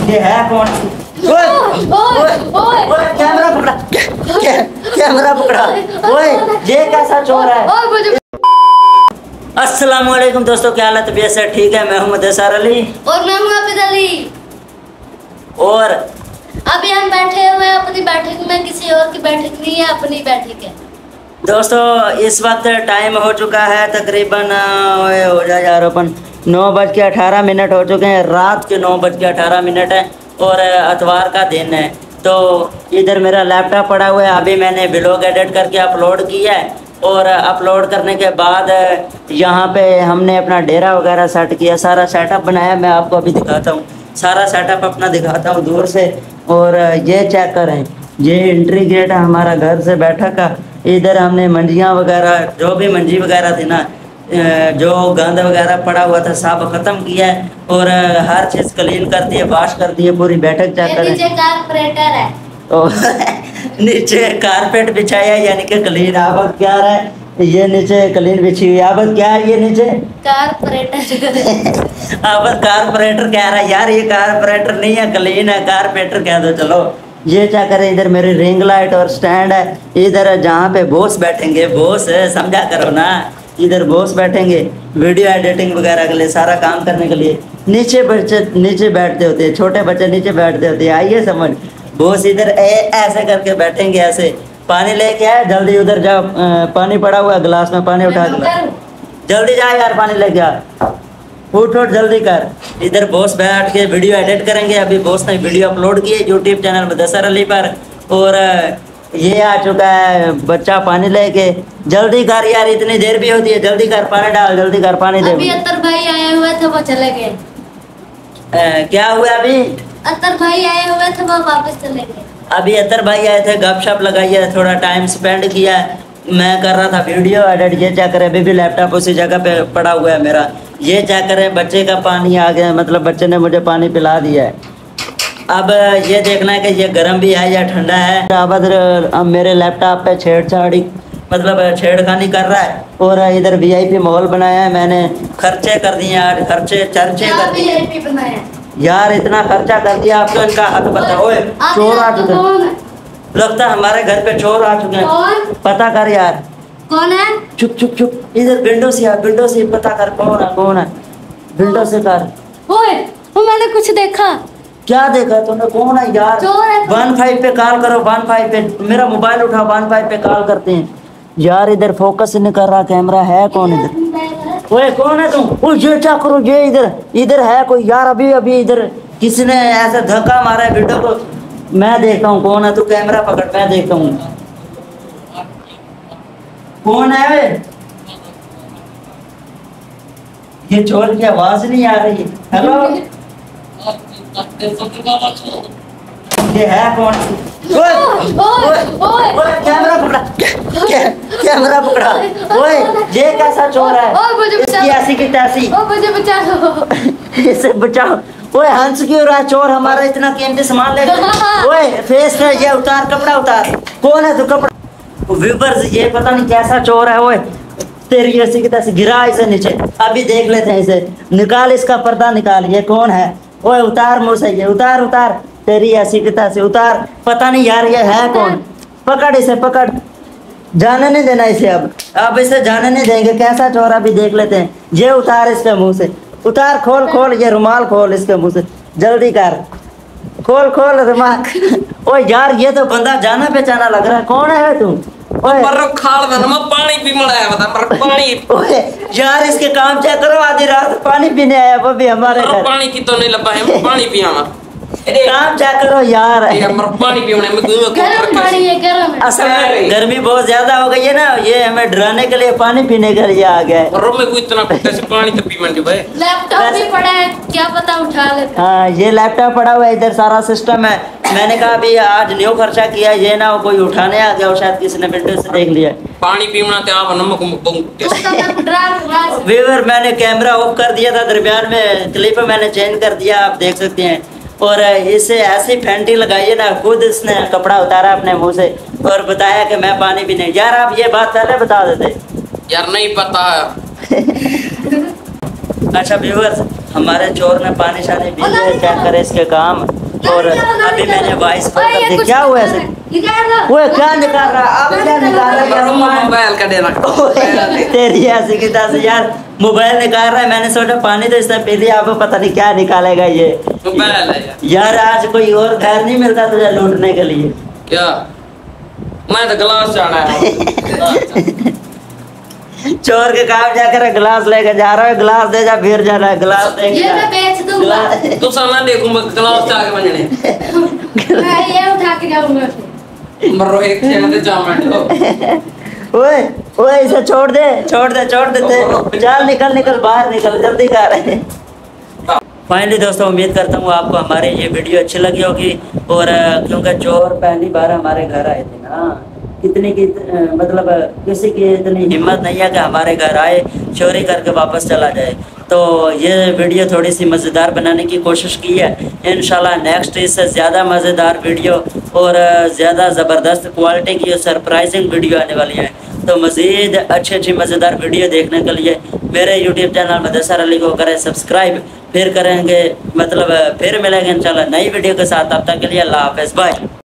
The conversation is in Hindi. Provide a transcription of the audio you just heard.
ये है कौन? कैमरा पकड़ा, कैमरा पकड़ा। ओए ये कैसा चोर है? अस्सलाम वालेकुम दोस्तों, क्या हालत? तबीयत से ठीक है? मैं हूं मुदस्सिर अली और मैं हूं आबिद अली। और अभी हम बैठे हुए हैं अपनी बैठक में, किसी और की बैठक नहीं है, अपनी बैठक है। दोस्तों इस वक्त टाइम हो चुका है तकरीबन हो जाए यार अपन 9:18 हो चुके हैं। रात के 9:18 है और इतवार का दिन है। तो इधर मेरा लैपटॉप पड़ा हुआ है। अभी मैंने व्लॉग एडिट करके अपलोड किया है और अपलोड करने के बाद यहाँ पे हमने अपना डेरा वगैरह सेट किया, सारा सेटअप बनाया। मैं आपको अभी दिखाता हूँ, सारा सेटअप अपना दिखाता हूँ दूर से। और ये चेक करें, ये एंट्री गेट है हमारा घर से बैठक का। इधर हमने मंजियाँ वगैरह, जो भी मंजी वगैरह थी ना, जो गंद वगैरह पड़ा हुआ था सब ख़त्म किया है और हर चीज़ क्लीन कर दी है, वॉश कर दी है पूरी बैठक। चेक करें, नीचे कारपोरेटर है तो नीचे कारपेट बिछाया यानी कि क्लीन। अब क्या रहा है, ये नीचे क्लीन बिछी हुई। अब क्या है ये नीचे? कारपोरेटर। अब कारपोरेटर कह रहा है यार, ये कारपोरेटर नहीं है, क्लीन है, कारपेटर कह दो। चलो ये क्या करें, इधर मेरी रिंग लाइट और स्टैंड है। इधर जहाँ पे बॉस बैठेंगे, बॉस समझा करो ना, इधर बॉस बैठेंगे वीडियो एडिटिंग वगैरह के लिए, सारा काम करने के लिए। नीचे बच्चे नीचे बैठते होते हैं, छोटे बच्चे नीचे बैठते होते हैं, आइए समझ। बॉस इधर ऐसे करके बैठेंगे, ऐसे। पानी लेके आए, जल्दी उधर जाओ, पानी पड़ा हुआ है गिलास में, पानी उठा के जल्दी जा यार, पानी लेके आ, उठ जल्दी कर। इधर बॉस बैठ के वीडियो एडिट करेंगे। अभी बॉस ने वीडियो अपलोड की है यूट्यूब चैनल मुदस्सिर अली पर। और ये आ चुका है बच्चा पानी लेके। जल्दी कर यार, इतनी देर भी होती है, जल्दी कर, पानी डाल, जल्दी कर, पानी दे। अभी अतर भाई आए हुए थे, वो चले गए। क्या हुआ अभी? अतर भाई आए हुए थे, वो वापस चले गए। अभी अतर भाई आए थे, गपशप लगाई है, थोड़ा टाइम स्पेंड किया। मैं कर रहा था वीडियो एडिट। ये चेक करें, अभी भी लैपटॉप उसी जगह पे पड़ा हुआ है मेरा। ये चेक करें, बच्चे का पानी आ गया, मतलब बच्चे ने मुझे पानी पिला दिया है। अब ये देखना है कि ये गर्म भी है या ठंडा है। अब मेरे लैपटॉप पे छेड़छाड़ी, मतलब छेड़खानी कर रहा है। और इधर VIP माहौल बनाया है मैंने, खर्चे कर दिए यार, खर्चे चर्चे कर दिए यार, इतना खर्चा कर दिया। आप तो इनका हक बताओ। चोर आ चुके हैं, लगता है हमारे घर पे चोर आ चुके हैं। पता कर यार, कौन है? चुप चुप चुप, इधर विंडो से यार, विंडो से पता कर कौन है, कौन है, विंडो से कर। ओए, वो मैंने कुछ देखा। क्या देखा तूने? कौन है यार? चोर है। 15 पे कॉल करो, 15 पे मेरा मोबाइल उठाओ, 15 पे कॉल करते हैं यार। इधर फोकस नहीं कर रहा कैमरा, है कौन इधर? ओए कौन है तुम? ओ ये क्या करो, ये इधर है कोई यार। अभी इधर किसी ने ऐसा धक्का मारा है विंडो को। मैं देखता हूँ कौन है, तू कैमरा पकड़, मैं देखता हूँ कौन है वे। ये चोर की आवाज नहीं आ रही। हेलो, ये है कौन? कैमरा पकड़ा, कैमरा पकड़ा। ओए ये कैसा चोर है? इसकी ऐसी की तैसी, मुझे बचाओ, इसे बचाओ। ओए हंस क्यों रहा चोर? हमारा इतना कीमती सामान ले। ओए फेस पे ये उतार, कपड़ा उतार। कौन है तू? कपड़ा। व्यूअर्स ये पता नहीं कैसा चोर है। ओए तेरी ऐसी की तैसी, गिरा इसे नीचे। अभी देख लेते हैं इसे, निकाल इसका पर्दा निकाल। ये कौन है? ओए उतार मुँह से, ये उतार, तेरी ऐसी की तैसी उतार। पता नहीं यार ये है कौन। पकड़ इसे, पकड़, जाने नहीं देना इसे। अब इसे जाने नहीं देंगे। कैसा चोर, अभी देख लेते हैं। ये उतार इसके मुंह से, उतार, खोल, ये रुमाल खोल इसके मुंह से, जल्दी कर, खोल रुमाल। ओ यार ये तो बंदा जाना पहचाना लग रहा है। कौन है तुम? ओए पानी पी मड़ा बता, पानी। ओए यार इसके काम चेक करो, आधी रात पानी पीने आया वो भी हमारे घर। पानी की तो नहीं लगा है, पानी पियाना काम चेक करो यार। पानी पीने में गर्म पानी है, गर्म है। असल में गर्मी बहुत ज्यादा हो गई है ना, ये हमें डराने के लिए पानी पीने के लिए आ गए। रूम में कोई इतना कैसे पानी तो पी मंडी भाई। लैपटॉप भी पड़ा है, क्या पता उठा ले। हाँ ये लैपटॉप पड़ा हुआ है, इधर सारा सिस्टम है। मैंने कहा अभी आज न्यू खर्चा किया, ये ना हो कोई उठाने आ गया, और शायद किसी ने विंडो से देख लिया। पानी पीना तो आप नमक व्यूअर मैंने कैमरा ऑफ कर दिया था, दरमियान में क्लिप मैंने चेंज कर दिया, आप देख सकते हैं। और इसे ऐसी फैंटी लगाई है ना, खुद इसने कपड़ा उतारा अपने मुंह से और बताया कि मैं पानी भी नहीं। यार आप ये बात पहले बता देते यार, नहीं पता। अच्छा व्यूअर्स, हमारे चोर ने पानी शानी पी लिया, चेक करे इसके काम। और अभी मैंने वॉइस कॉल कर दी। क्या हुआ ऐसे? वो क्या निकाल रहा? अब क्या निकाल रहा है? मोबाइल का देना तेरी ऐसी की तैसी यार, मोबाइल निकाल रहा है। मैंने सोचा पानी तो इसने पी लिया, आपको पता नहीं क्या निकालेगा ये। मोबाइल है यार आज कोई और घर नहीं मिलता तुझे लूटने के लिए। क्या? मैं तो गिलास जाना है। चोर के काम जाकर गिलास लेके जा रहा है, गिलास दे जा, फिर जा रहा है गिलास दे ये मैं बेच दूंगा। तू सामान देखूं मैं गिलास जाके बजने मैं ये उठा के जाऊंगा। मरो एक खेल दे जा मैं ओए ओए इसे छोड़ दे चल निकल बाहर निकल, जल्दी कर रहे हैं। फाइनली दोस्तों उम्मीद करता हूँ आपको हमारी ये वीडियो अच्छी लगी होगी। और क्योंकि चोर पहली बार हमारे घर आए थे ना, कितनी की मतलब किसी की इतनी हिम्मत नहीं है कि हमारे घर आए चोरी करके वापस चला जाए। तो ये वीडियो थोड़ी सी मज़ेदार बनाने की कोशिश की है। इंशाल्लाह नेक्स्ट इससे ज़्यादा मज़ेदार वीडियो और ज़्यादा ज़बरदस्त क्वालिटी की और सरप्राइजिंग वीडियो आने वाली है। तो मज़ीद अच्छी मज़ेदार वीडियो देखने के लिए मेरे यूट्यूब चैनल मुदस्सिर अली को करें सब्सक्राइब। फिर करेंगे मतलब फिर मिलेंगे इंशाल्लाह नई वीडियो के साथ। तब तक के लिए अल्लाह हाफ़िज़, बाय।